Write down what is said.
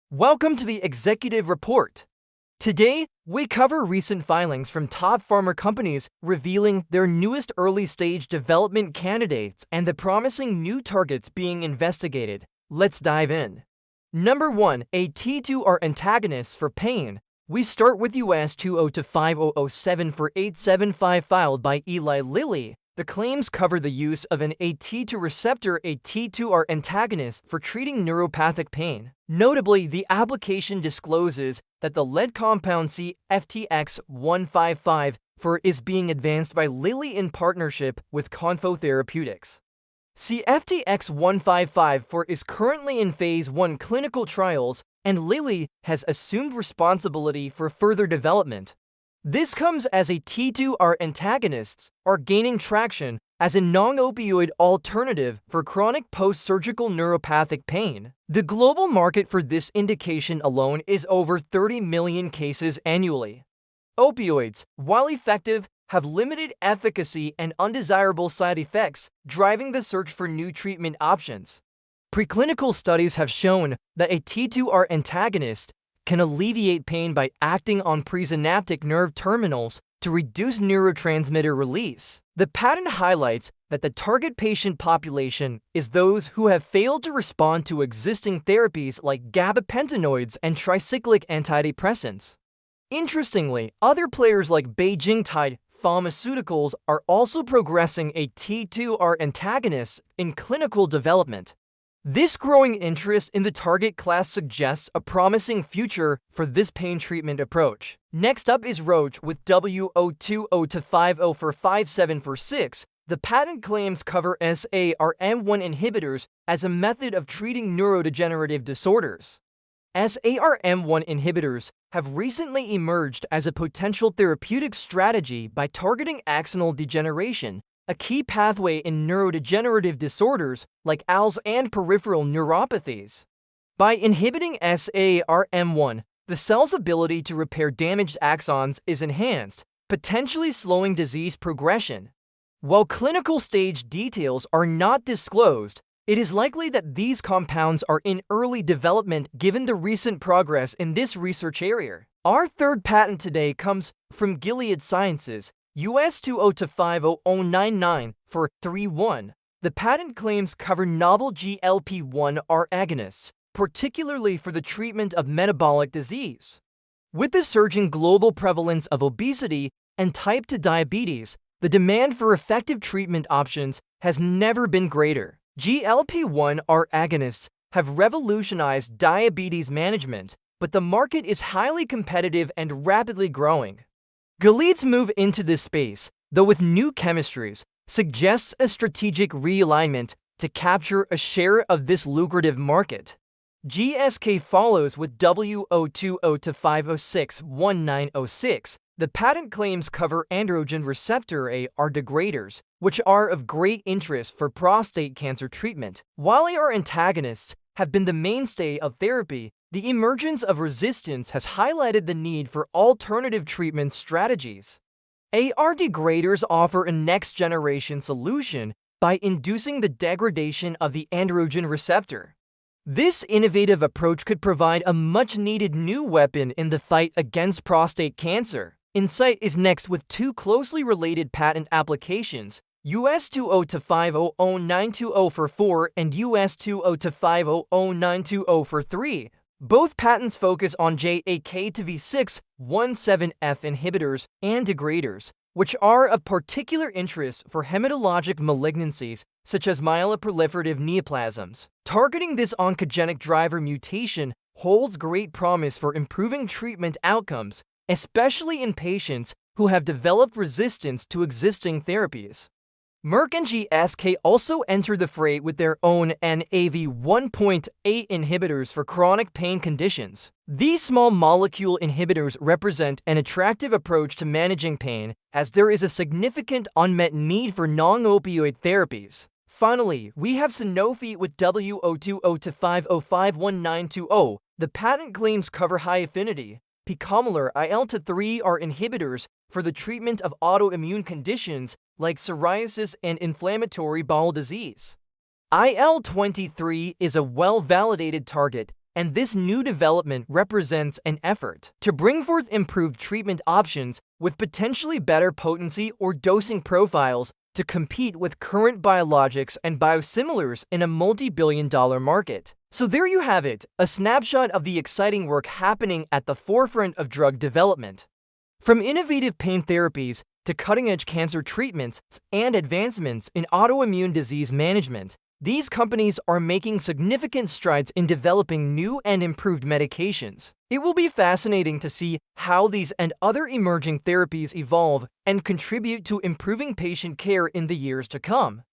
Welcome to the Executive Report. Today, we cover recent filings from top pharma companies revealing their newest early-stage development candidates and the promising new targets being investigated. Let's dive in. Number 1. A T2R antagonist for pain. We start with US 20-5007 for 875 filed by Eli Lilly. The claims cover the use of an T2 receptor, a T2R antagonist, for treating neuropathic pain. Notably, the application discloses that the lead compound 𝗕𝗥𝗘𝗥𝗢𝗛 is being advanced by Lilly in partnership with therapeutics. 𝗕𝗥𝗘𝗥𝗢𝗛 is currently in phase 1 clinical trials, and Lilly has assumed responsibility for further development. This comes as a T2R antagonists are gaining traction as a non-opioid alternative for chronic post-surgical neuropathic pain. The global market for this indication alone is over 30 million cases annually. Opioids, while effective, have limited efficacy and undesirable side effects, driving the search for new treatment options. Preclinical studies have shown that a T2R antagonist can alleviate pain by acting on presynaptic nerve terminals to reduce neurotransmitter release. The patent highlights that the target patient population is those who have failed to respond to existing therapies like gabapentinoids and tricyclic antidepressants. Interestingly, other players like 𝗕𝗥𝗘𝗔𝗞𝗧𝗛 Pharmaceuticals are also progressing a T2R antagonist in clinical development. This growing interest in the target class suggests a promising future for this pain treatment approach. Next up is Roche with W020-50 for 57446. The patent claims cover 𝗕𝗕RM1 inhibitors as a method of treating neurodegenerative disorders. 𝗕𝗕RM1 inhibitors have recently emerged as a potential therapeutic strategy by targeting axonal degeneration, a key pathway in neurodegenerative disorders like ALS and peripheral neuropathies. By inhibiting 𝗕𝗕RM1, the cell's ability to repair damaged axons is enhanced, potentially slowing disease progression. While clinical stage details are not disclosed, it is likely that these compounds are in early development given the recent progress in this research area. Our third patent today comes from Gilead Sciences, US 20-5099 for 3.1. The patent claims cover novel GLP-1R agonists, particularly for the treatment of metabolic disease. With the surging global prevalence of obesity and type 2 diabetes, the demand for effective treatment options has never been greater. GLP-1R agonists have revolutionized diabetes management, but the market is highly competitive and rapidly growing. Gilead's move into this space, though with new chemistries, suggests a strategic realignment to capture a share of this lucrative market. GSK follows with W020-506-1906. The patent claims cover androgen receptor AR degraders, which are of great interest for prostate cancer treatment. While AR antagonists have been the mainstay of therapy, the emergence of resistance has highlighted the need for alternative treatment strategies. AR degraders offer a next-generation solution by inducing the degradation of the androgen receptor. This innovative approach could provide a much-needed new weapon in the fight against prostate cancer. Insight is next with two closely related patent applications, US 20-500920 for 4 and US 20-500920 for 3. Both patents focus on JAK2V617F inhibitors and degraders, which are of particular interest for hematologic malignancies such as myeloproliferative neoplasms. Targeting this oncogenic driver mutation holds great promise for improving treatment outcomes, especially in patients who have developed resistance to existing therapies. Merck and GSK also enter the fray with their own NaV1.8 inhibitors for chronic pain conditions. These small molecule inhibitors represent an attractive approach to managing pain, as there is a significant unmet need for non-opioid therapies. Finally, we have Sanofi with W020-5051920. The patent claims cover high-affinity picomolar IL-3R inhibitors for the treatment of autoimmune conditions like psoriasis and inflammatory bowel disease. IL-23 is a well-validated target and this new development represents an effort to bring forth improved treatment options with potentially better potency or dosing profiles to compete with current biologics and biosimilars in a multi-billion-dollar market. So there you have it, a snapshot of the exciting work happening at the forefront of drug development. From innovative pain therapies to cutting-edge cancer treatments and advancements in autoimmune disease management, these companies are making significant strides in developing new and improved medications. It will be fascinating to see how these and other emerging therapies evolve and contribute to improving patient care in the years to come.